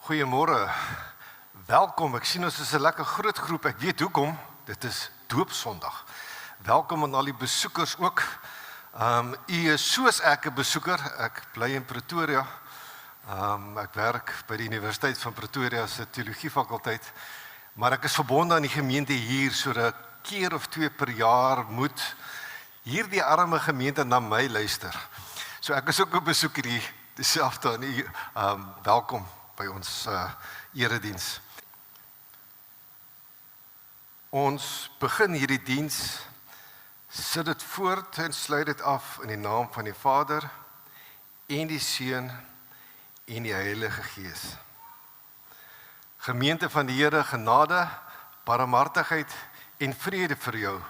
Goeiemôre, welkom, ek sien ons is 'n lekker groot groep, ek weet hoekom, dit is doopsondag. Welkom aan al die besoekers ook. U is soos ek 'n besoeker, ek bly in Pretoria, ek werk by die Universiteit van Pretoria se teologiefakulteit, maar ek is verbonde aan die gemeente hier, so 'n keer of 2 per jaar moet hierdie arme gemeente na my luister. So ek is ook 'n besoeker hier, dieselfde aan u, welkom by ons erediens. Ons begin hierdie diens, sit dit voort en sluit dit af in die naam van die Vader en die Seun en die Heilige Gees. Gemeente van die Here, genade, barmhartigheid en vrede vir jou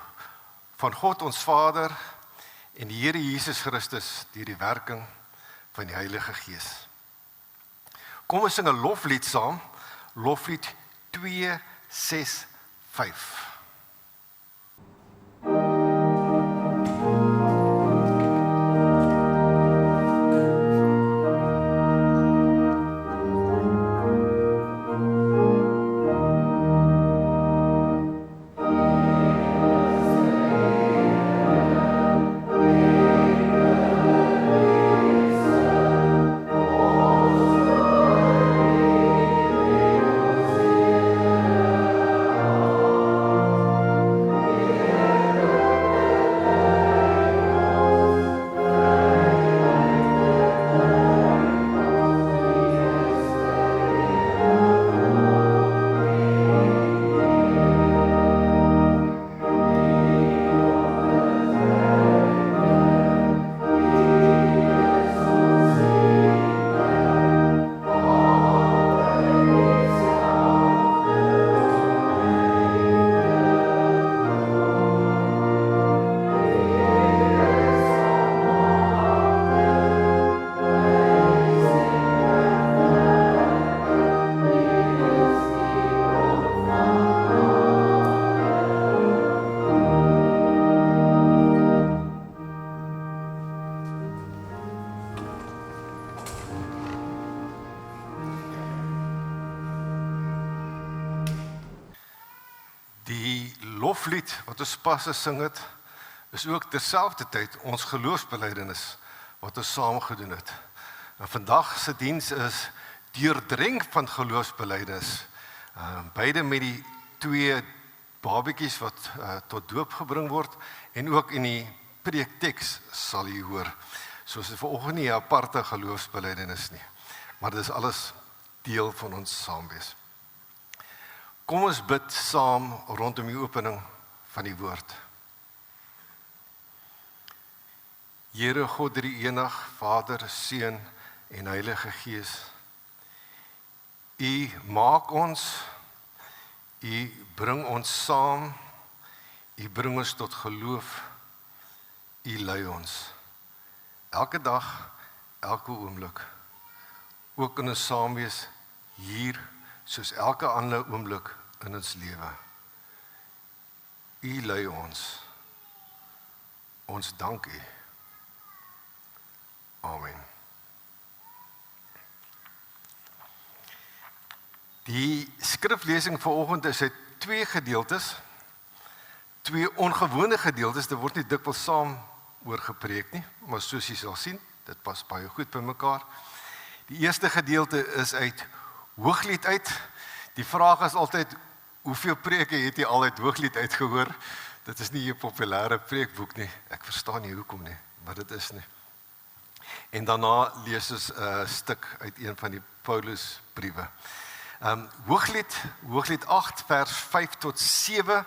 van God ons Vader en die Here Jesus Christus deur die werking van die Heilige Gees. Kom ons sing 'n loflied saam, loflied 265. Die loflied wat ons pas gesing het, is ook terselfdertyd ons geloofsbelijdenis wat ons saam gedoen het. En vandag se diens is deurdrenk van geloofsbelijdenis. Beide met die 2 babetjies wat tot doop gebring word en ook in die preekteks sal jy hoor. Soos dit vanoggend nie 'n aparte geloofsbelijdenis nie, maar dit is alles deel van ons saamwees. Kom ons bid saam rondom die opening van die woord. Here God drie enig, Vader, Seun en Heilige Gees. U maak ons, U bring ons saam, U bring ons tot geloof, U lei ons. Elke dag, elke oomblik, ook in ons saamwees hier, soos elke ander oomblik in ons lewe. U lei ons. Ons dank U. Amen. Die skriflesing vanoggend is uit 2 gedeeltes, 2 ongewone gedeeltes, dit word nie dikwels saam oor gepreek nie, maar soos jy sal sien, dit pas baie goed by mekaar. Die eerste gedeelte is uit Hooglied uit. Die vraag is altyd, hoeveel preke het jy al uit Hooglied uitgehoor? Dit is nie 'n populêre preekboek nie. Ek verstaan nie hoekom nie, maar dit is nie. En daarna lees ons 'n stuk uit een van die Paulus briewe. Hooglied 8 vers 5 tot 7.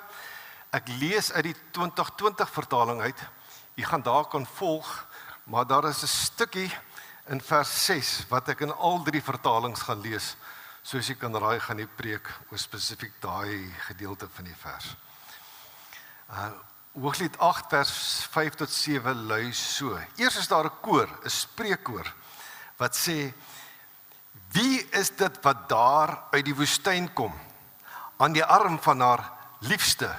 Ek lees uit die 2020 vertaling uit. Jy gaan daar kan volg, maar daar is 'n stukkie in vers 6 wat ek in al 3 vertalings gaan lees. Soos jy kan raai, gaan die preek oor spesifiek daai gedeelte van die vers. Hooglied 8 vers 5 tot 7 lui so. Eers is daar 'n koor, 'n spreekkoor, wat sê: Wie is dit wat daar uit die woestyn kom, aan die arm van haar liefste?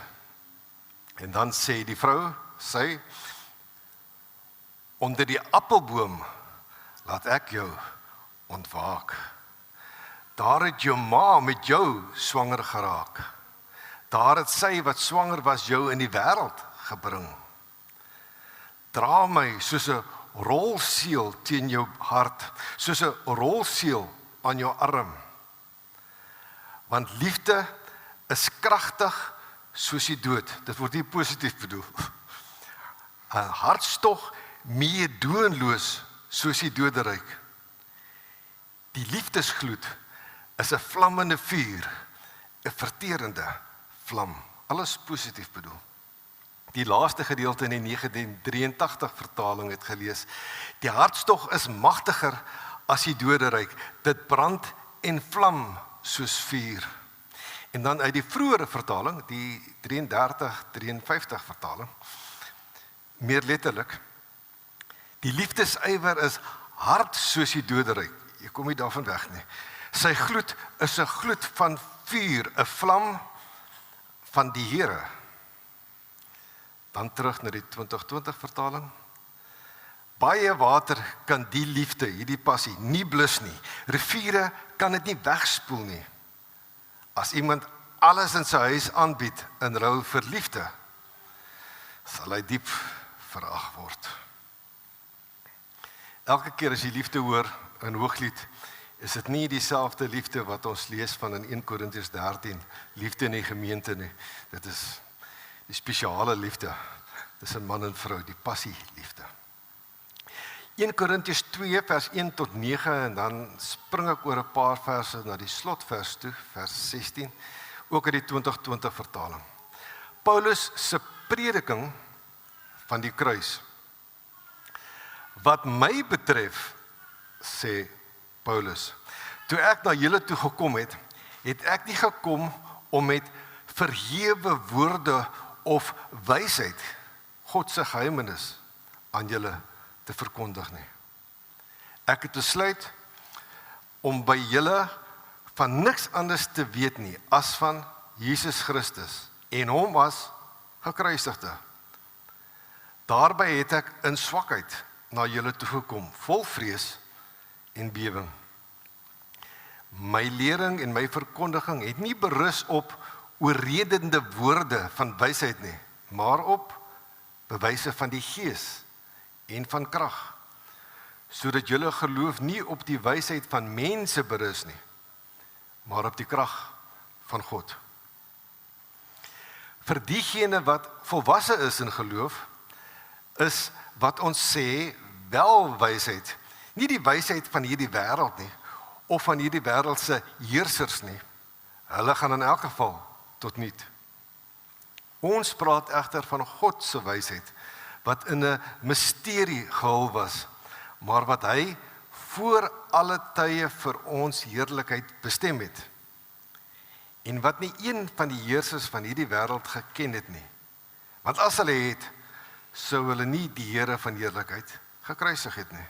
En dan sê die vrou, sy: Onder die appelboom laat ek jou ontwaak. Daar het jou ma met jou swanger geraak. Daar het sy wat swanger was jou in die wêreld gebring. Dra my soos 'n rolseël teen jou hart, soos 'n rolseël aan jou arm. Want liefde is kragtig soos die dood. Dit word nie positief bedoel. 'n Hartstog meedoenloos soos die doderyk. Die liefdesgloed is 'n vlammende vuur, 'n verterende vlam. Alles positief bedoel. Die laaste gedeelte in die 1983 vertaling het gelees: die hartstog is magtiger as die doderyk. Dit brand en vlam soos vuur. En dan uit die vroeëre vertaling, die 33-53 vertaling, meer letterlik: die liefdesywer is hard soos die doderyk. Jy kom nie daarvan weg nie. Sy gloed is 'n gloed van vuur, 'n vlam van die Here. Dan terug na die 2020 vertaling. Baie water kan die liefde, hierdie passie, nie blus nie. Riviere kan dit nie wegspoel nie. As iemand alles in sy huis aanbied in ruil vir liefde, sal hy diep verag word. Elke keer as jy liefde hoor in Hooglied, is dit nie dieselfde liefde wat ons lees van in 1 Korintiërs 13, liefde in die gemeente nie. Dit is die spesiale liefde tussen man en vrou, die passie liefde. 1 Korintiërs 2 vers 1 tot 9 en dan spring ek oor 'n paar verse na die slotvers toe, vers 16, ook uit die 2020 vertaling. Paulus se prediking van die kruis. Wat my betref, sê Paulus, toe ek na julle toe gekom het, het ek nie gekom om met verhewe woorde of wysheid God se geheimenis aan julle te verkondig nie. Ek het besluit om by julle van niks anders te weet nie as van Jesus Christus en hom as gekruisigde. Daarby het ek in swakheid na julle toe gekom, vol vrees en bewering. My lering en my verkondiging het nie berus op oorredende woorde van wysheid nie, maar op bewyse van die Gees en van krag, sodat julle geloof nie op die wysheid van mense berus nie, maar op die krag van God. Vir diegene wat volwasse is in geloof, is wat ons sê wel wysheid, nie die wysheid van hierdie wêreld nie, of van hierdie wêreldse heersers nie. Hulle gaan in elk geval tot niet. Ons praat egter van God se wysheid, wat in 'n misterie gehul was, maar wat hy voor alle tye vir ons heerlikheid bestem het, en wat nie een van die heersers van hierdie wêreld geken het nie. Want as hulle het, sou hulle nie die Here van heerlikheid gekruisig het nie.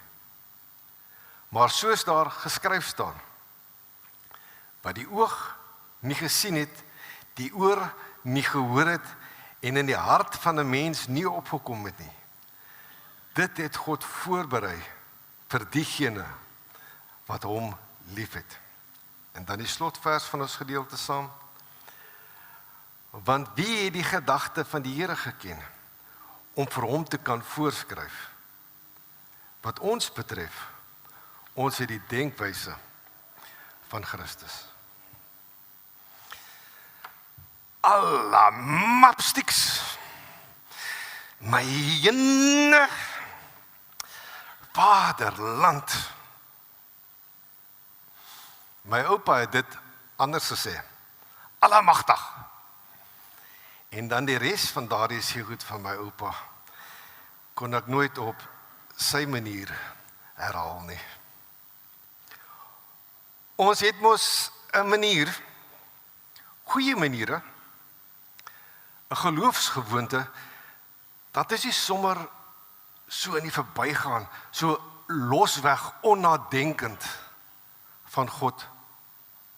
Maar soos daar geskryf staan, wat die oog nie gesien het, die oor nie gehoor het, en in die hart van 'n mens nie opgekom het nie. Dit het God voorberei vir diegene wat hom liefhet. En dan die slotvers van ons gedeelte saam. Want wie het die gedagte van die Here geken om vir hom te kan voorskryf? Wat ons betref, ons het die denkwyse van Christus. Alla mapstiks, my jene vaderland. My oupa het dit anders gesê, allemagtig. En dan die res van daardie seegoed van my oupa, kon ek nooit op sy manier herhaal nie. Ons het mos 'n manier, goeie maniere, 'n geloofsgewoonte, dat is nie sommer so in die verbygaan, so losweg, onnadenkend van God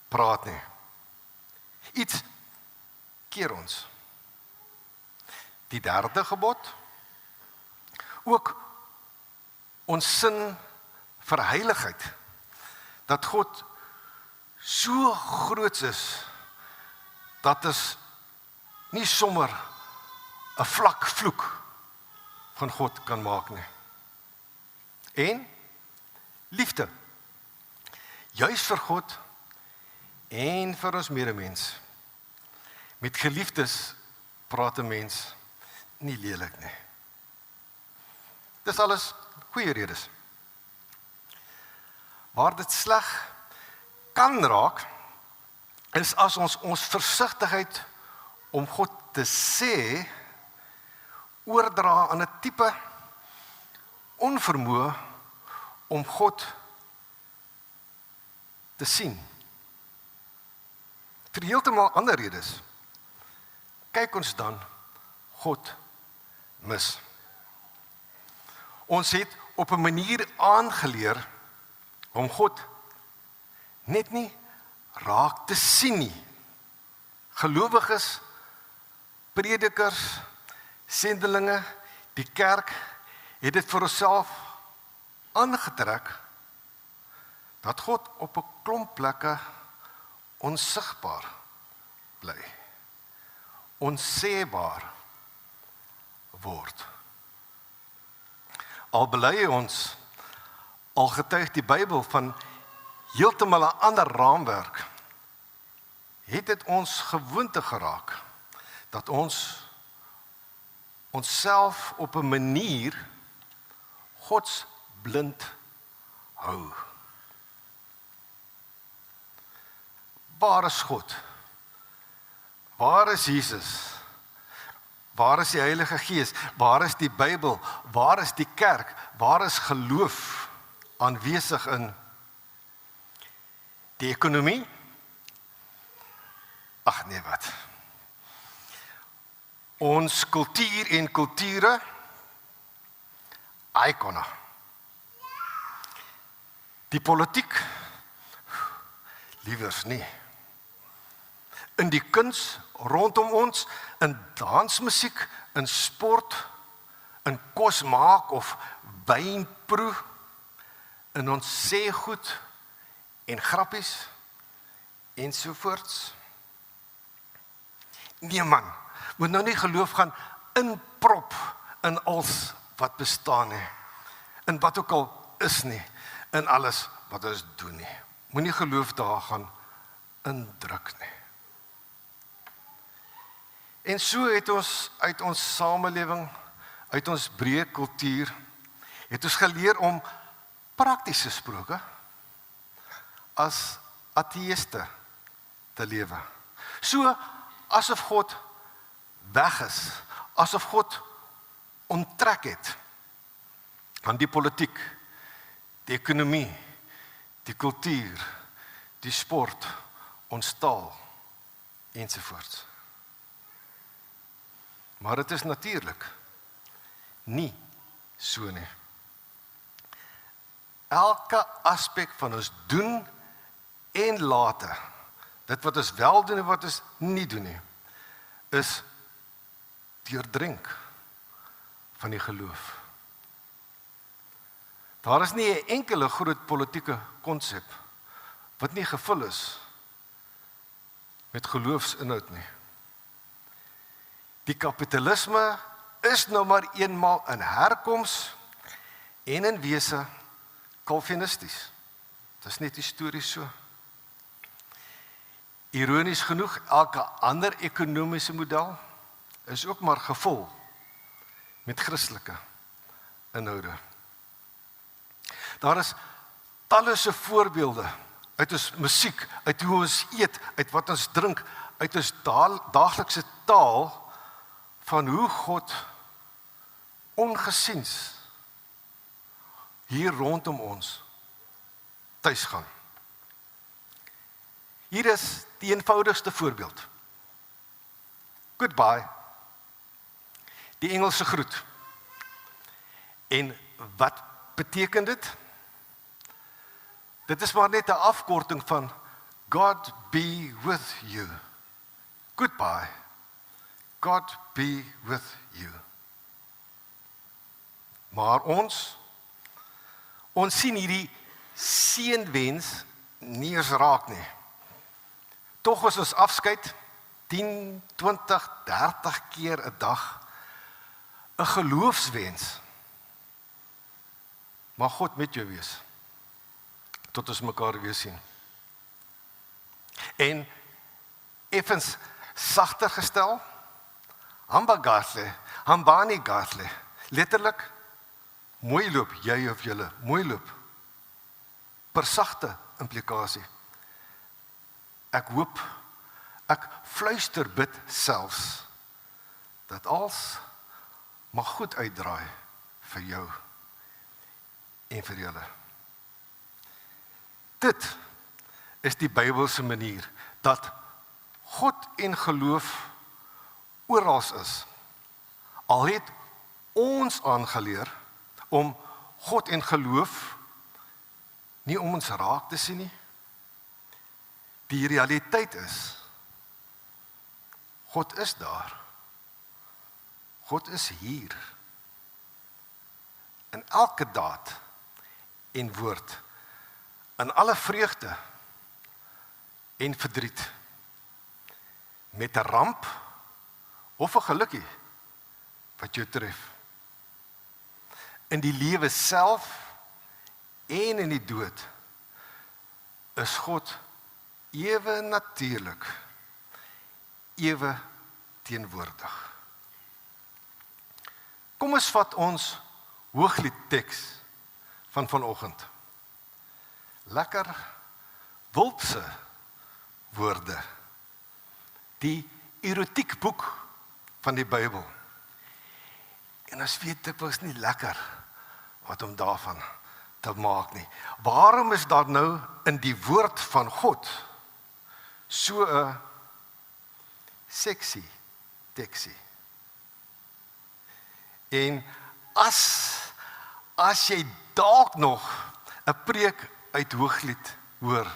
praat nie. Iets keer ons. Die derde gebod, ook ons sin vir heiligheid, dat God so groot is, dat is nie sommer 'n vlak vloek van God kan maak nie. En liefde, juis vir God en vir ons medemens. Met geliefdes praat 'n mens nie lelik nie. Dis alles goeie redes. Waar dit sleg kan raak, is as ons versigtigheid om God te sê, oordra aan 'n tipe onvermoë om God te sien. Vir heeltemal ander redes. Kyk ons dan God mis. Ons het op 'n manier aangeleer om God net nie raak te sien nie. Gelowiges, predikers, sendelinge, die kerk het dit vir onsself aangetrek dat God op 'n klomp plekke onsigbaar bly, onseebaar word. Al bely ons, al getuig die Bybel van heeltemal 'n ander raamwerk, het dit ons gewoonte geraak dat ons onsself op 'n manier Gods blind hou. Waar is God? Waar is Jesus? Waar is die Heilige Gees? Waar is die Bybel? Waar is die kerk? Waar is geloof aanwesig in die ekonomie? Ag nee, wat? Ons kultuur en kulture, ikonna. Die politiek, liewers nie. In die kuns rondom ons, in dansmusiek, in sport, in kos maak of wynproe, in ons sê goed en grappies ensovoorts. Nee man, moet nou nie geloof gaan inprop in alles wat bestaan nie, in wat ook al is nie, in alles wat ons doen nie. Moenie geloof daar gaan indruk nie. En so het ons uit ons samelewing, uit ons breë kultuur, het ons geleer om prakties gesproke as ateïste te lewe. So asof God weg is, asof God onttrek het aan die politiek, die ekonomie, die kultuur, die sport, ons taal ensovoorts. Maar dit is natuurlik nie so nie. Elke aspek van ons doen en late, dit wat ons wel doen en wat ons nie doen nie, is deurdrink van die geloof. Daar is nie 'n enkele groot politieke konsep wat nie gevul is met geloofsinhoud nie. Die kapitalisme is nou maar eenmaal in herkoms en in wese kalvinisties. Dit is net histories so. Ironies genoeg, elke ander ekonomiese model is ook maar gevul met Christelike inhoude. Daar is tallose voorbeelde uit ons musiek, uit hoe ons eet, uit wat ons drink, uit ons daaglikse taal, van hoe God ongesiens hier rondom ons tuis gaan. Hier is die eenvoudigste voorbeeld. Goodbye. Die Engelse groet. En wat beteken dit? Dit is maar net 'n afkorting van God be with you. Goodbye. God be with you. Maar ons sien hierdie seënwens nie eens raak nie. Tog is ons afskeid 10, 20, 30 keer 'n dag 'n geloofswens. Mag God met jou wees, tot ons mekaar weer sien. En effens sagter gestel, hambani gatle, letterlik, mooi loop, jy of julle, mooi loop, per sagte implikasie. Ek hoop, ek fluister bid selfs, dat alles mag goed uitdraai vir jou en vir julle. Dit is die Bybelse manier, dat God en geloof oral is. Al het ons aangeleer om God en geloof nie om ons raak te sien nie. Die realiteit is, God is daar. God is hier. In elke daad en woord, in alle vreugde en verdriet, met 'n ramp of 'n gelukkie wat jou tref. In die lewe self en in die dood is God ewe natuurlik, ewe teenwoordig. Kom ons vat ons Hoogliedteks van vanoggend. Lekker wulpse woorde. Die erotiekboek van die Bybel. En ons weet dit was nie lekker wat om daarvan te maak nie. Waarom is daar nou in die woord van God so 'n sexy teksie? En as jy dalk nog 'n preek uit Hooglied hoor,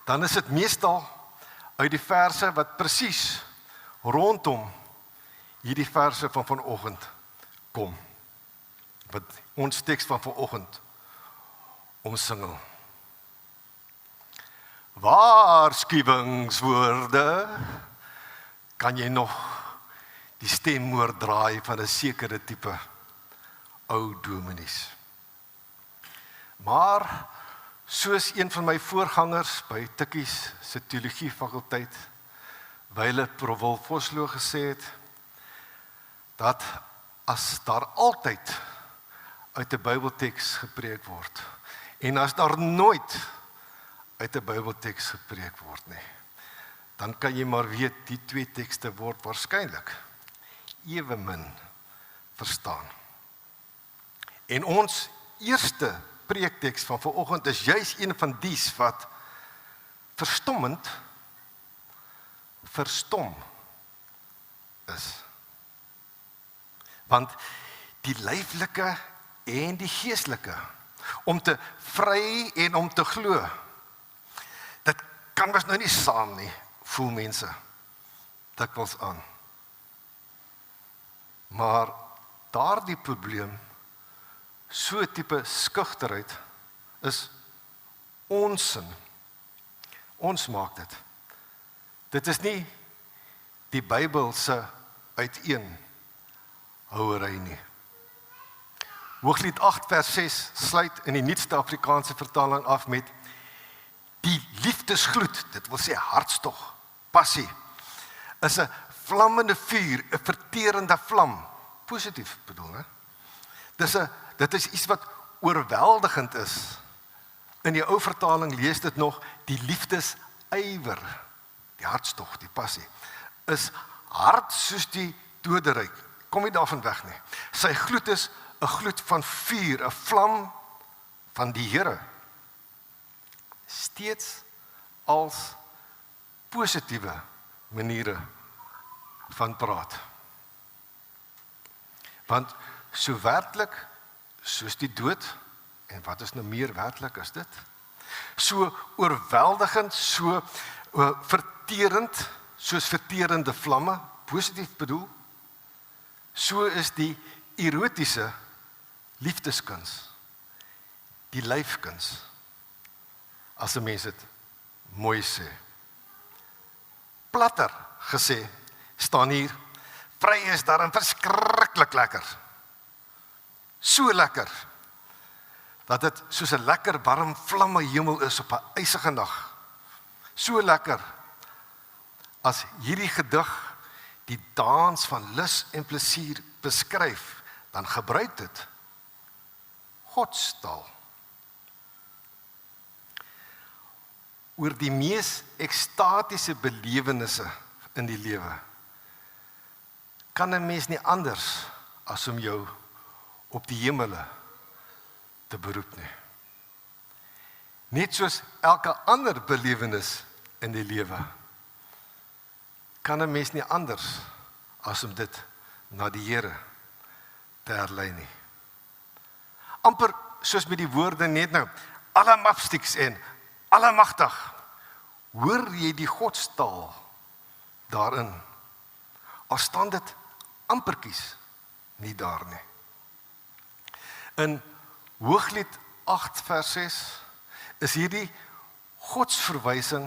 dan is dit meestal uit die verse wat presies rondom hierdie verse van vanoggend kom. Wat ons teks van vanoggend omsingel. Waarskuwingswoorde, kan jy nog die stemmoor draai van 'n sekere tipe ou dominees. Maar soos een van my voorgangers by Tikkies se teologie fakulteit, Wyle Provol Vosloo gesê het, dat as daar altyd uit 'n Bybelteks gepreek word, en as daar nooit uit 'n Bybelteks gepreek word nie, dan kan jy maar weet, die twee tekste word waarskynlik ewe min verstaan. En ons eerste preekteks van vanoggend is juis een van dies wat verstommend verstom is. Want die lyflike en die geestelike, om te vry en om te glo, dit kan mos nou nie saam nie, voel mense dikwels aan. Maar daardie probleem, so tipe skugterheid, is onsin. Ons maak dit. Dit is nie die Bybel se uiteenhouery nie. Hooglied 8 vers 6 sluit in die nuutste Afrikaanse vertaling af met die liefdesgloed, dit wil sê hartstog, passie, is 'n vlammende vuur, 'n verterende vlam, positief bedoel, hè? Dit is iets wat oorweldigend is. In die ou vertaling lees dit nog, die liefdesywer, die hartstog, die passie, is hard soos die doderyk. Kom nie daarvan weg nie. Sy gloed is 'n gloed van vuur, 'n vlam van die Here. Steeds als positiewe maniere van praat. Want so werklik soos die dood, en wat is nou meer werklik as dit? So oorweldigend, so verterend, soos verterende vlamme, positief bedoel, so is die erotiese liefdeskuns, die lyfkuns, as 'n mens dit mooi sê. platter gesê, staan hier, vry is daarin verskriklik lekker. So lekker, dat dit soos 'n lekker warm vlamme hemel is op 'n ysige nag. So lekker, as hierdie gedig die dans van lus en plesier beskryf, dan gebruik dit Godstaal. Oor die mees ekstatiese belewennisse in die lewe, kan 'n mens nie anders as om jou op die hemele te beroep nie. Net soos elke ander belewenis in die lewe, kan 'n mens nie anders as om dit na die Here te herlei nie. Amper soos met die woorde net nou, allemagtigs en allemagtig, hoor jy die Godstaal daarin, al staan dit amperkies nie daar nie. In Hooglied 8 vers 6 is hierdie godsverwysing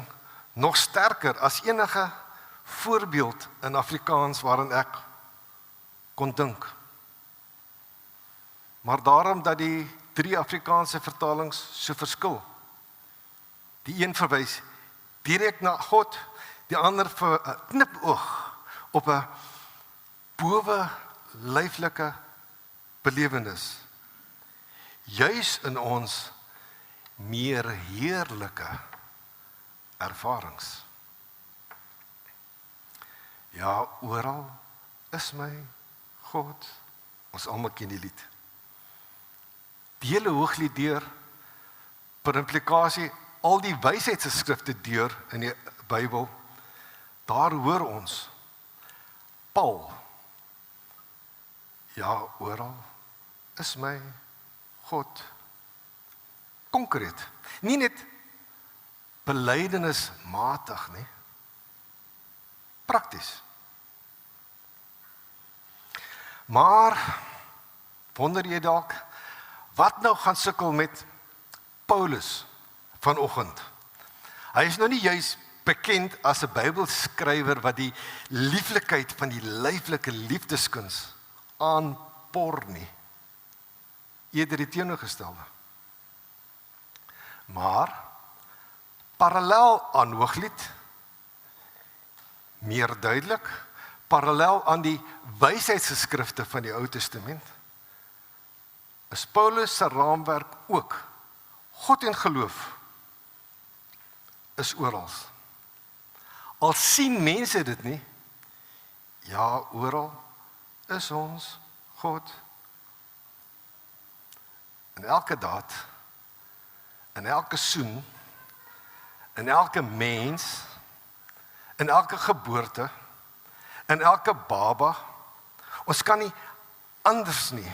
nog sterker as enige voorbeeld in Afrikaans waarin ek kon dink. Maar daarom dat die 3 Afrikaanse vertalings so verskil. Die een verwys direk na God, die ander vir 'n knipoog op 'n bowe lyflike belewenis. Juis in ons meer heerlike ervarings. Ja, oral is my God. Ons almal ken die lied. Die hele Hooglied deur, per implikasie, al die wysheidsgeskrifte deur in die Bybel, daar hoor ons Paul. Ja, oral is my God. Konkreet. Nie net belydenismatig nie. Prakties. Maar wonder jy dalk, wat nou gaan sukkel met Paulus vanoggend? Hy is nou nie juis bekend as 'n Bybelskrywer wat die lieflikheid van die lyflike liefdeskuns aanpor nie. Eerder die teenoorgestelde. Maar parallel aan Hooglied, meer duidelik, parallel aan die wysheidsgeskrifte van die Ou Testament, is Paulus se raamwerk ook God en geloof is oral. Al sien mense dit nie, ja, oral is ons God. In elke daad, in elke soen, in elke mens, in elke geboorte, in elke baba, ons kan nie anders nie.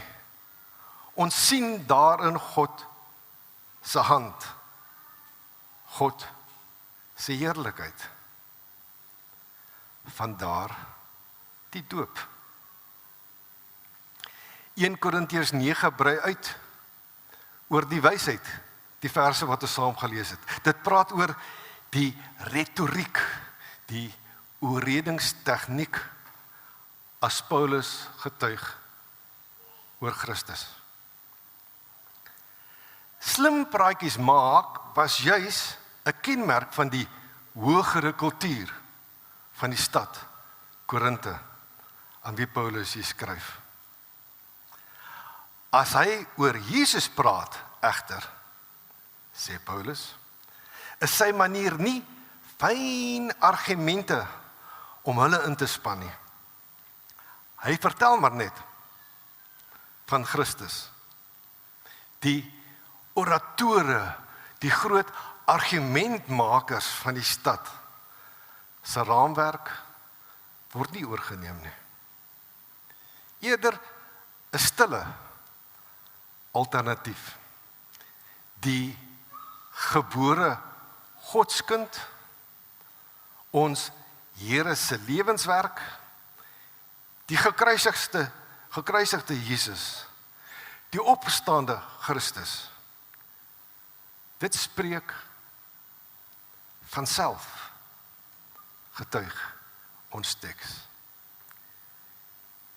Ons sien daarin God se hand, God se heerlikheid. Vandaar die doop. 1 Korintiërs 9 brei uit oor die wysheid, die verse wat ons saam gelees het. Dit praat oor die retoriek, die oorredingstegniek as Paulus getuig oor Christus. Slim praatjies maak was juis 'n kenmerk van die hogere kultuur van die stad Korinthe, aan wie Paulus hier skryf. As hy oor Jesus praat, egter, sê Paulus, is sy manier nie fyn argumente om hulle in te span nie. Hy vertel maar net van Christus. Die oratore, die groot argumentmakers van die stad, se raamwerk word nie oorgeneem nie. Eerder 'n stille alternatief. Die gebore Godskind, ons Here se lewenswerk, die gekruisigde Jesus, die opgestaande Christus. Dit spreek van self getuig ons teks.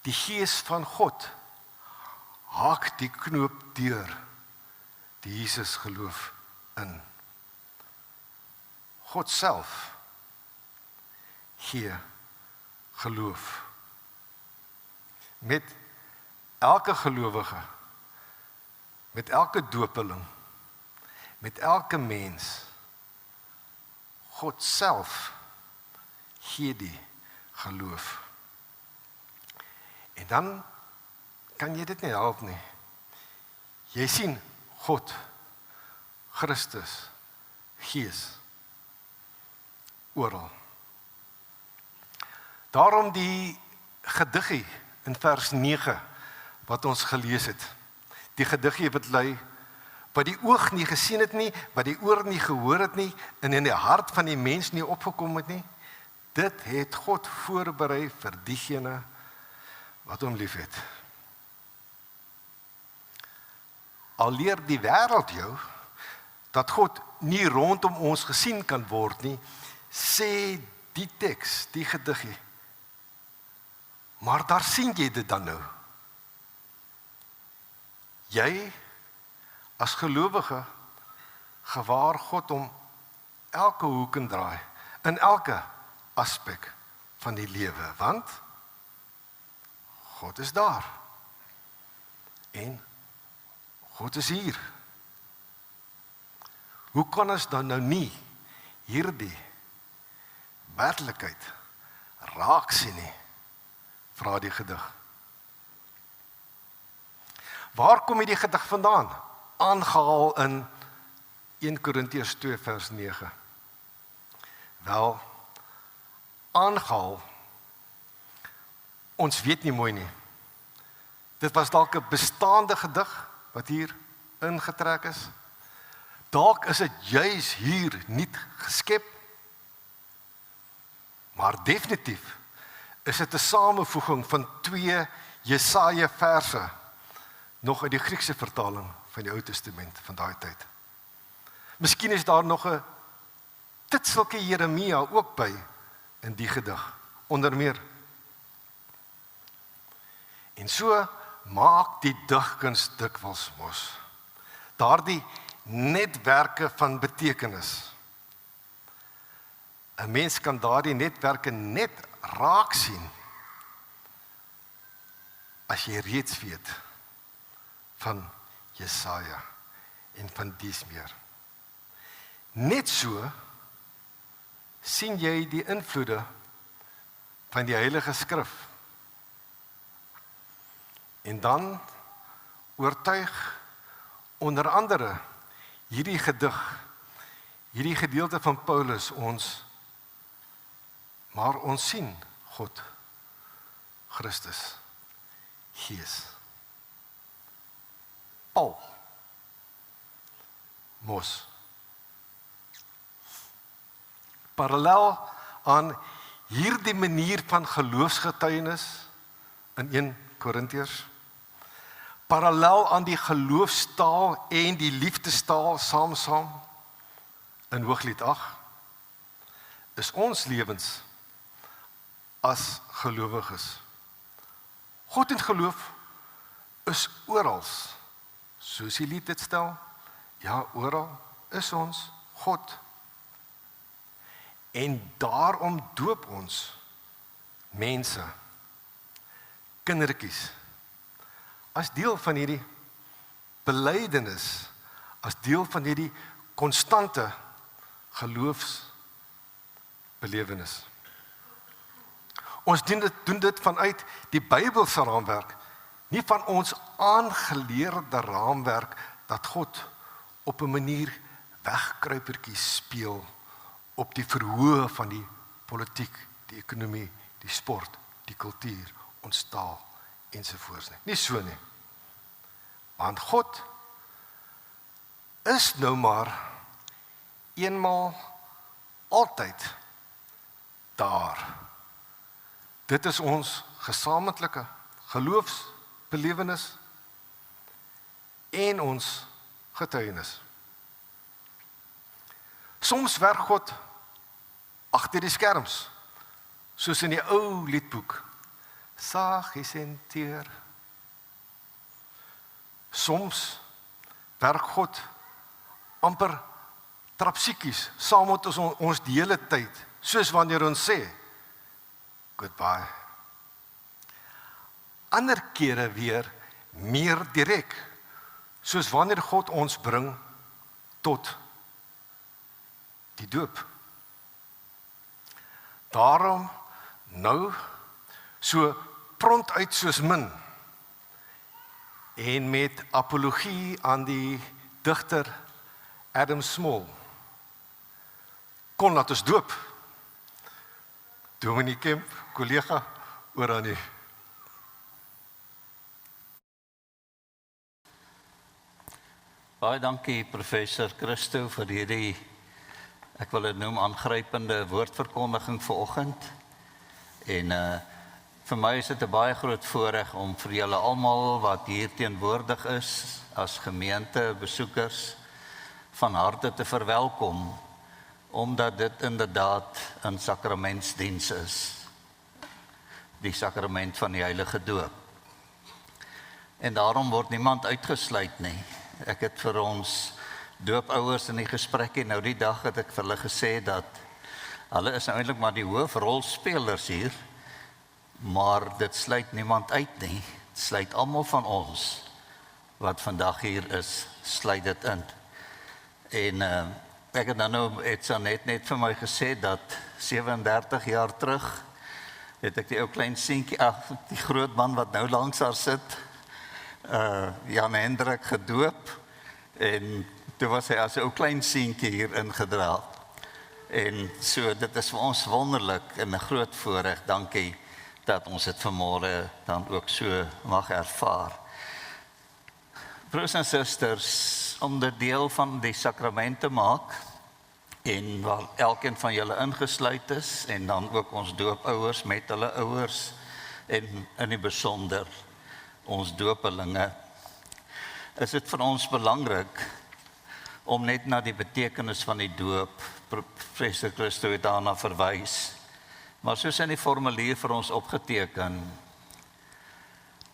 Die Gees van God haak die knoop deur die Jesus geloof in. God self gee geloof. Met elke gelowige, met elke dopeling, met elke mens, God self gee die geloof. En dan kan jy dit nie help nie. Jy sien God, Christus, Gees, oral. Daarom die gediggie in vers 9 wat ons gelees het. Die gediggie wat lui, wat die oog nie gesien het nie, wat die oor nie gehoor het nie, en in die hart van die mens nie opgekom het nie, dit het God voorberei vir diegene wat hom lief het. Al leer die wêreld jou dat God nie rondom ons gesien kan word nie, sê die teks, die gediggie. Maar daar sien jy dit dan nou. Jy as gelowige gewaar God om elke hoek en draai, in elke aspek van die lewe, want God is daar. En God is hier. Hoe kan ons dan nou nie hierdie werklikheid raak sien nie? Vra die gedig. Waar kom hierdie gedig vandaan? Aangehaal in 1 Korintiërs 2 vers 9. Wel, aangehaal, ons weet nie mooi nie. Dit was dalk 'n bestaande gedig wat hier ingetrek is. Dalk is dit juis hier nie geskep, maar definitief is dit 'n samevoeging van 2 Jesaja verse, nog uit die Griekse vertaling van die Ou Testament van daai tyd. Miskien is daar nog 'n titselke Jeremia ook by in die gedig, onder meer. En so maak die digkuns dikwels mos. Daardie netwerke van betekenis. 'n Mens kan daardie netwerke net raak sien as jy reeds weet van Jesaja en van dies meer. Net so sien jy die invloede van die Heilige Skrif. En dan oortuig onder andere hierdie gedig, hierdie gedeelte van Paulus ons, maar ons sien God, Christus, Gees. Paul, mos. Parallel aan hierdie manier van geloofsgetuienis in 1 Korintiërs, parallel aan die geloofstaal en die liefdestaal saam in Hooglied 8, is ons lewens as gelowiges. God en geloof is oral, soos die lied dit stel. Ja, oral is ons God. En daarom doop ons mense, kindertjies, as deel van hierdie belydenis, as deel van hierdie konstante geloofsbelewenis. Ons doen dit vanuit die Bybelse raamwerk, nie van ons aangeleerde raamwerk dat God op 'n manier wegkruipertjie speel op die verhoë van die politiek, die ekonomie, die sport, die kultuur, ons taal ensovoorts nie. Nie so nie. Want God is nou maar eenmaal altyd daar. Dit is ons gesamentlike geloofsbelewenis en ons getuienis. Soms werk God agter die skerms soos in die ou liedboek, saggies en teer. Soms werk God amper trapsiekies, saam met ons die hele tyd, soos wanneer ons sê, goodbye. Ander kere weer meer direk, soos wanneer God ons bring tot die doop. Daarom nou so prompt uit soos min, en met apologie aan die digter Adam Small, kon laat ons doop. Dominee Kemp, kollega, oor aan u. Baie dankie professor Christo vir hierdie, ek wil dit noem, aangrypende woordverkondiging vanoggend. En vir my is dit 'n baie groot voorreg om vir julle almal wat hier teenwoordig is as gemeente besoekers van harte te verwelkom, omdat dit inderdaad 'n sakramentsdiens is, die sakrament van die heilige doop. En daarom word niemand uitgesluit nie. Ek het vir ons doopouers in die gesprekke nou die dag het ek vir hulle gesê dat hulle is nou eintlik maar die hoofrolspelers hier, maar dit sluit niemand uit nie. Dit sluit almal van ons wat vandag hier is, sluit dit in. En ek het dan nou net vir my gesê dat 37 jaar terug het ek die ou klein seentjie, die groot man wat nou langs haar sit, Jan Hendrik gedoop, en toe was hy as 'n ou klein seentjie hier ingedra. En so, dit is vir ons wonderlik en 'n groot voorreg, dankie, dat ons dit vanmôre dan ook so mag ervaar. Broers en susters, om dit deel van die sakrament te maak, en waar elkeen van julle ingesluit is, en dan ook ons doopouers met hulle ouers, en in die besonder ons doopelinge, is dit vir ons belangrik om net na die betekenis van die doop, professor Christo het daarna verwys, maar soos in die formulier vir ons opgeteken,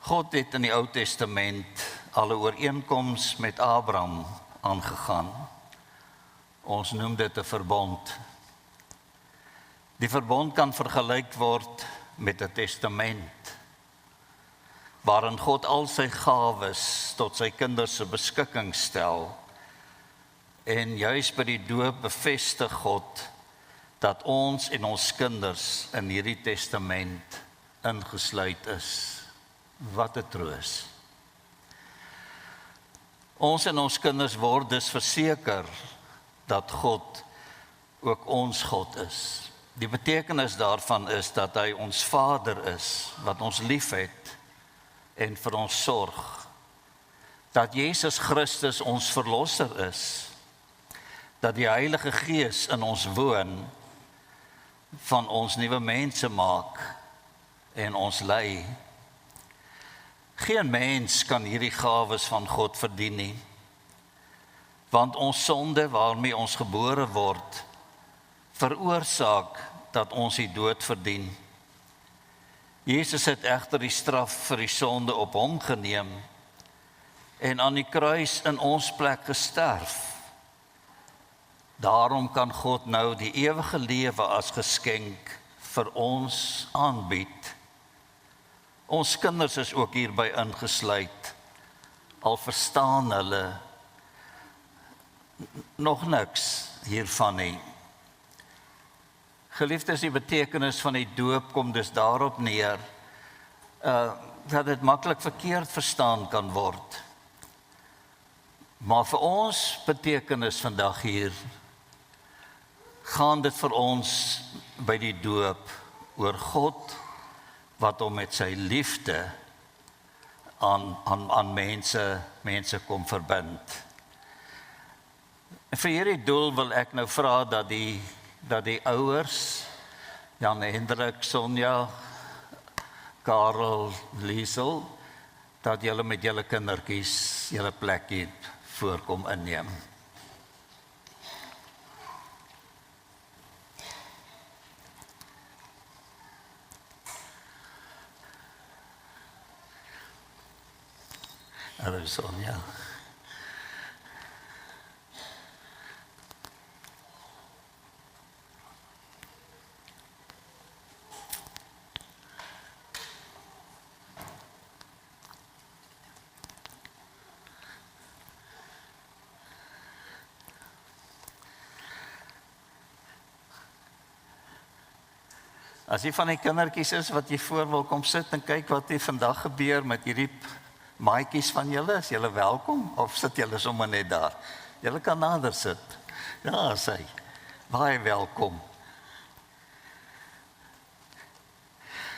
God het in die Ou Testament al 'n ooreenkoms met Abraham aangegaan. Ons noem dit 'n verbond. Die verbond kan vergelyk word met 'n testament, waarin God al sy gawes tot sy kinders se beskikking stel. En juis by die doop bevestig God dat ons en ons kinders in hierdie testament ingesluit is. Wat 'n troos. Ons en ons kinders word dus verseker dat God ook ons God is. Die betekenis daarvan is dat hy ons Vader is, wat ons liefhet en vir ons sorg. Dat Jesus Christus ons verlosser is. Dat die Heilige Gees in ons woon, van ons nuwe mense maak en ons lei. Geen mens kan hierdie gawes van God verdien nie, want ons sonde waarmee ons gebore word, veroorsaak dat ons die dood verdien. Jesus het egter die straf vir die sonde op hom geneem en aan die kruis in ons plek gesterf. Daarom kan God nou die ewige lewe as geskenk vir ons aanbied. Ons kinders is ook hierby ingesluit, al verstaan hulle nog niks hiervan nie. Geliefdes, die betekenis van die doop kom dus daarop neer, dat dit maklik verkeerd verstaan kan word. Maar vir ons betekenis vandag hier, gaan dit vir ons by die doop oor God, wat hom met sy liefde aan mense kom verbind. En vir hierdie doel wil ek nou vra dat die ouers, Jan Hendrik, Sonja, Karel, Liesel, dat julle met julle kindertjies julle plek hier voorkom inneem. Hallo Sonja. As jy van die kindertjies is wat jy voor wil kom sit en kyk wat hier vandag gebeur met hierdie maatjies van julle, is julle welkom of sit julle sommer net daar? Julle kan nader sit. Ja, sê. Baie welkom.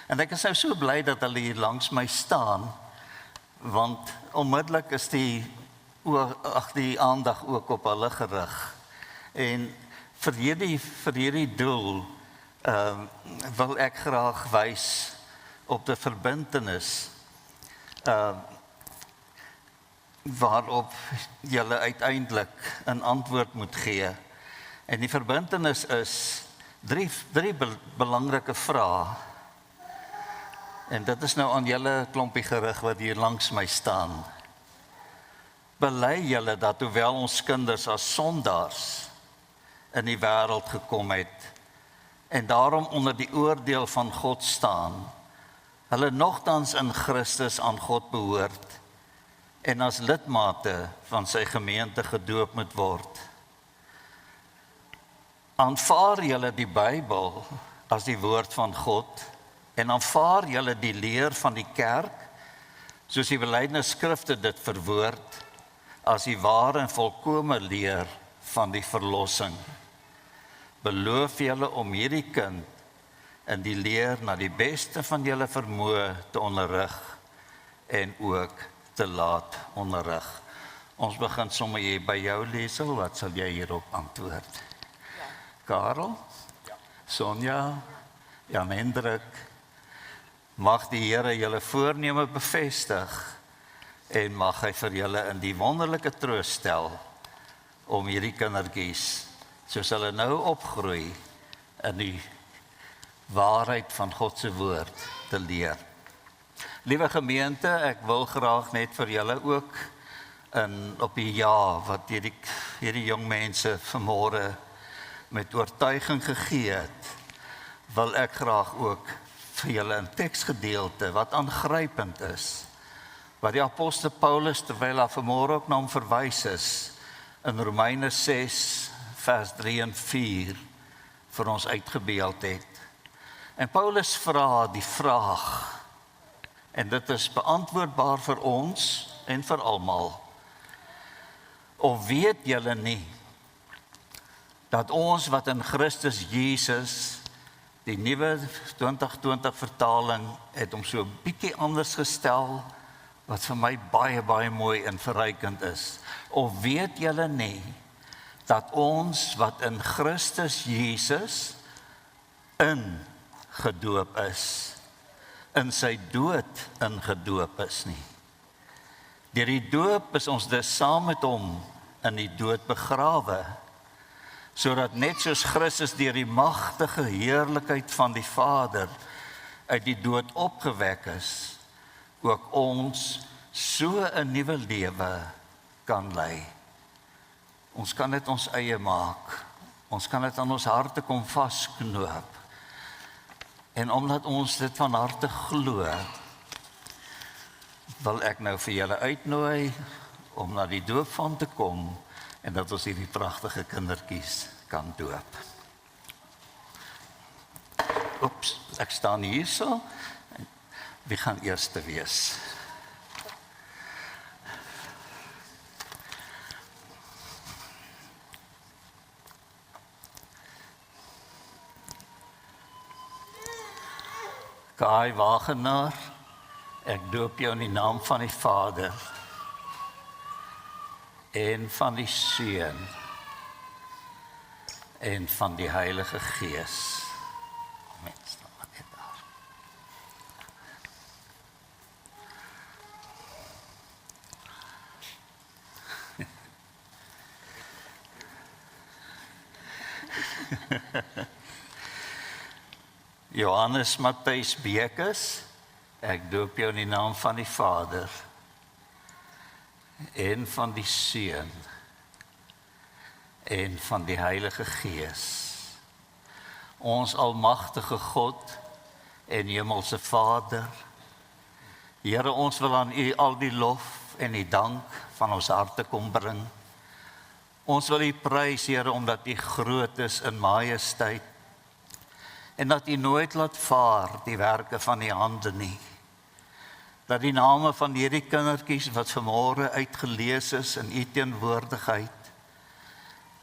En ek is nou so bly dat hulle hier langs my staan, want onmiddellik is die aandag ook op hulle gerig. En vir hierdie doel wil ek graag wys op die verbintenis waarop julle uiteindelik 'n antwoord moet gee. En die verbintenis is drie belangrike vrae. En dit is nou aan julle klompie gerig wat hier langs my staan. Bely julle dat hoewel ons kinders as sondaars in die wêreld gekom het en daarom onder die oordeel van God staan, hulle nogtans in Christus aan God behoort en as lidmate van sy gemeente gedoop moet word. Aanvaar julle die Bybel as die woord van God en aanvaar julle die leer van die kerk, soos die belydenisskrifte dit verwoord, as die ware en volkome leer van die verlossing. Beloof julle om hierdie kind in die leer na die beste van julle vermoë te onderrig en ook te laat onderrig. Ons begin sommer hier by jou, Liesel. Wat sal jy hierop antwoord? Ja. Karel? Ja. Sonja? Jan Hendrik? Mag die Here julle voorneme bevestig en mag hy vir julle in die wonderlike troos stel om hierdie kindertjies, soos hulle nou opgroei, in die waarheid van God se woord te leer. Liewe gemeente, ek wil graag net vir julle ook op die ja wat hierdie jong mense vanmôre met oortuiging gegee het, wil ek graag ook vir julle 'n teksgedeelte wat aangrypend is, wat die apostel Paulus, terwyl hy vanmôre ook na hom verwys is, in Romeine 6 vers 3 en 4 vir ons uitgebeeld het. En Paulus vra die vraag, en dit is beantwoordbaar vir ons en vir almal. Of weet julle nie dat ons wat in Christus Jesus, die nuwe 2020 vertaling het hom so 'n bietjie anders gestel, wat vir my baie, baie mooi en verrykend is. Of weet julle nie dat ons wat in Christus Jesus ingedoop is, in sy dood ingedoop is nie. Deur die doop is ons dus saam met hom in die dood begrawe, sodat net soos Christus deur die magtige heerlikheid van die Vader uit die dood opgewek is, ook ons so 'n nuwe lewe kan lei. Ons kan dit ons eie maak. Ons kan dit aan ons harte kom vasknoop. En omdat ons dit van harte glo, wil ek nou vir julle uitnooi om na die doop van te kom en dat ons hierdie pragtige kindertjies kan doop. Oeps, ek staan hierso. Wie gaan eerste wees? Kai Wagenaar, ek doop jou in die naam van die Vader en van die Seun en van die Heilige Gees. Mens, dan maar net daar. Johannes Matthys Bekes, ek doop jou in die naam van die Vader en van die Seun en van die Heilige Gees. Ons almagtige God en Hemelse Vader, Here, ons wil aan U al die lof en die dank van ons harte kom bring. Ons wil U prys, Here, omdat U groot is in majesteit en dat U nooit laat vaar die werke van die hande nie. Dat die name van hierdie kindertjies wat vanmôre uitgelees is in U teenwoordigheid,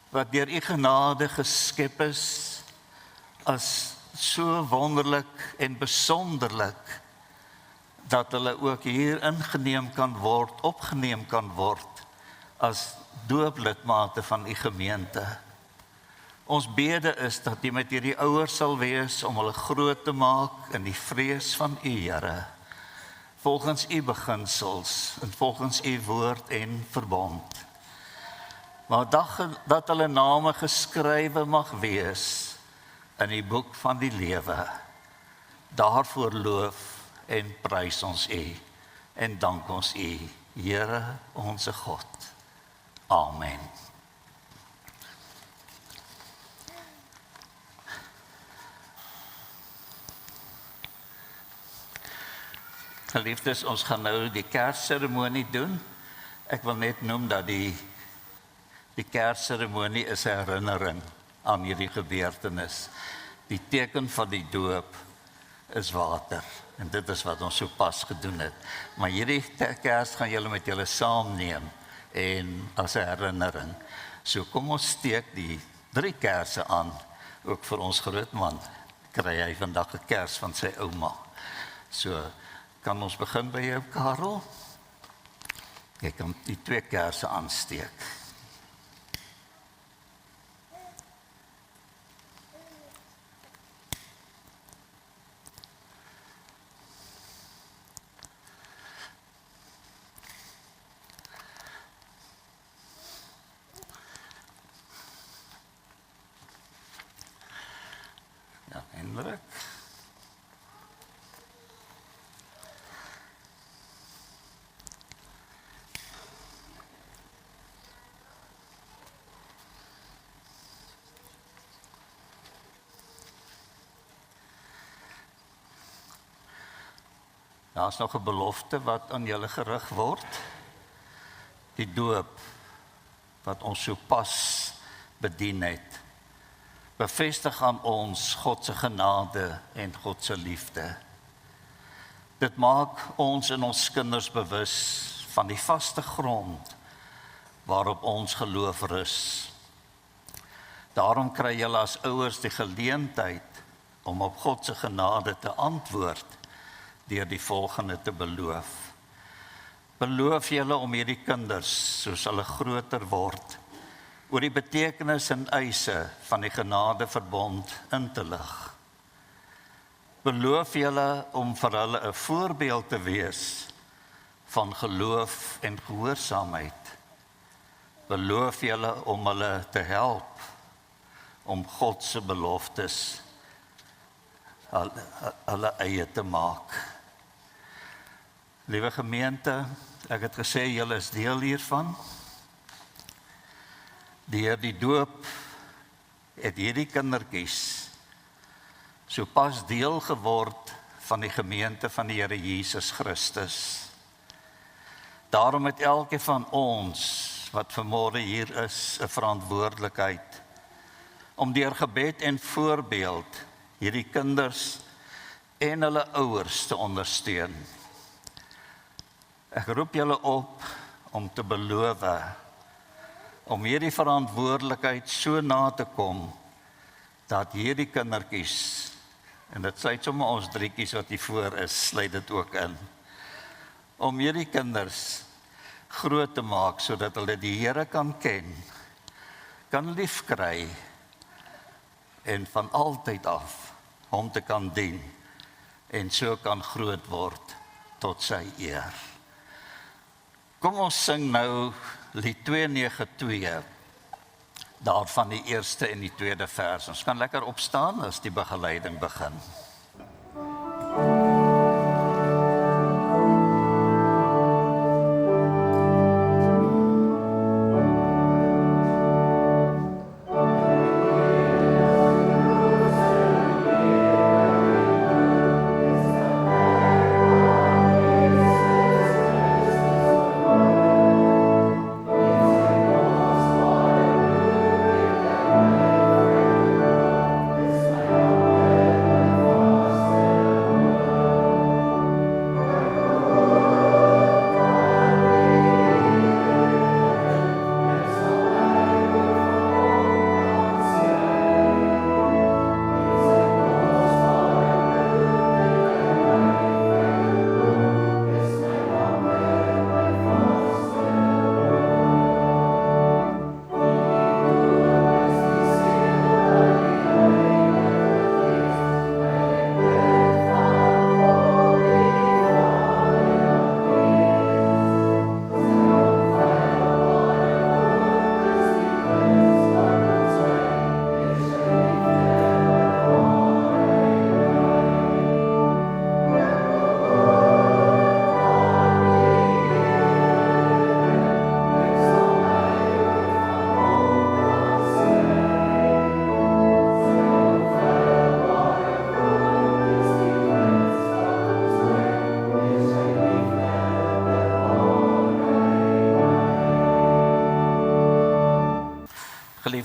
wat deur U genade geskep is as so wonderlik en besonderlik, dat hulle ook hier ingeneem kan word, opgeneem kan word as dooplidmate van U gemeente. Ons bede is dat U met hierdie ouers sal wees om hulle groot te maak in die vrees van U, Here, volgens U beginsels en volgens U woord en verbond. Maar dat hulle name geskrywe mag wees in die boek van die lewe. Daarvoor loof en prys ons U en dank ons U, Here onse God. Amen. Geliefdes, ons gaan nou die Kersseremonie doen. Ek wil net noem dat die Kersseremonie is 'n herinnering aan hierdie gebeurtenis. Die teken van die doop is water. En dit is wat ons sopas gedoen het. Maar hierdie Kers gaan julle met julle saamneem en as 'n herinnering. So kom ons steek die 3 kersse aan, ook vir ons grootman. Kry hy vandag 'n kers van sy ouma. So kan ons begin by jou, Karel? Jy kan die 2 kersse aansteek. Ja, Hendrik. Daar is nog 'n belofte wat aan julle gerig word. Die doop wat ons sopas bedien het, bevestig aan ons God se genade en God se liefde. Dit maak ons en ons kinders bewus van die vaste grond waarop ons geloof rus. Daarom kry julle as ouers die geleentheid om op God se genade te antwoord deur die volgende te beloof. Beloof julle om hierdie kinders, soos hulle groter word, oor die betekenis en eise van die genadeverbond in te lig. Beloof julle om vir hulle 'n voorbeeld te wees van geloof en gehoorsaamheid. Beloof julle om hulle te help om God se beloftes hulle eie te maak. Liewe gemeente, ek het gesê julle is deel hiervan. Deur die doop het hierdie kindertjies sopas deel geword van die gemeente van die Here Jesus Christus. Daarom het elkeen van ons wat vanmôre hier is, 'n verantwoordelikheid om deur gebed en voorbeeld hierdie kinders en hulle ouers te ondersteun. Ek roep julle op om te beloof om hierdie verantwoordelikheid so na te kom dat hierdie kindertjies, en dit sluit sommer ons 3tjies wat hier voor is, sluit dit ook in, om hierdie kinders groot te maak sodat hulle die Here kan ken, kan liefkry en van altyd af hom te kan dien en so kan groot word tot sy eer. Kom ons sing nou lied 292, daarvan die eerste en die tweede vers. Ons kan lekker opstaan as die begeleiding begin.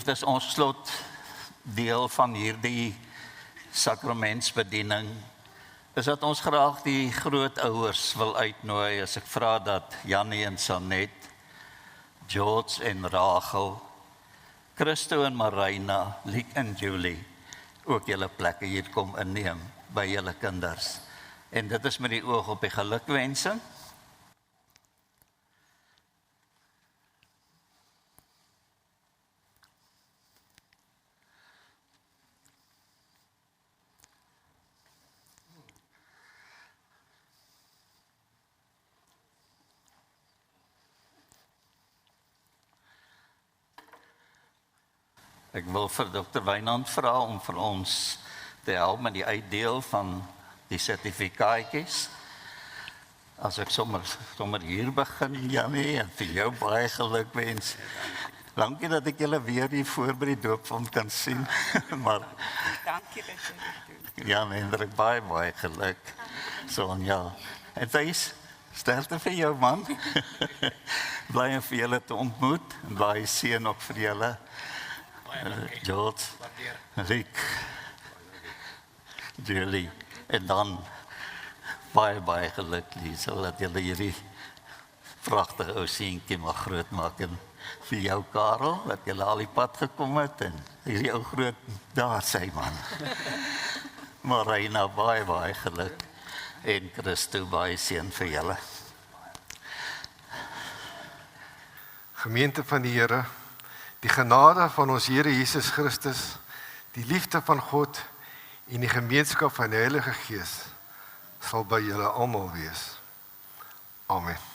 Geliefdes, ons slot deel van hierdie sakramentsbediening is dat ons graag die grootouers wil uitnooi. As ek vra dat Jannie en Sanet, George en Rachel, Christo en Marina, Liek en Julie ook julle plekke hier kom inneem by julle kinders. En dit is met die oog op die gelukwensing. Ek wil vir Dr. Wynand vra om vir ons te help met die uitdeel van die sertifikaatjies. As ek sommer hier begin, Jannie, en vir jou baie geluk wens. Dankie dat ek julle weer hier voor by die doopvond kan sien. Maar Dankie dat jy dit doen. ja, Hendrik, baie geluk. Sonja. En Thys, sterkte vir jou man. Bly om vir julle te ontmoet en baie seën ook vir julle. George, Rick, Julie, en dan baie geluk, Liesel, dat julle hierdie pragtige ou seentjie mag grootmaak. En vir jou, Karel, dat julle al die pad gekom het en hierdie ou groot, daar sy man. Marina, baie geluk. En Christo, baie seën vir julle. Gemeente van die Here, die genade van ons Here Jesus Christus, die liefde van God en die gemeenskap van die Heilige Gees sal by julle almal wees. Amen.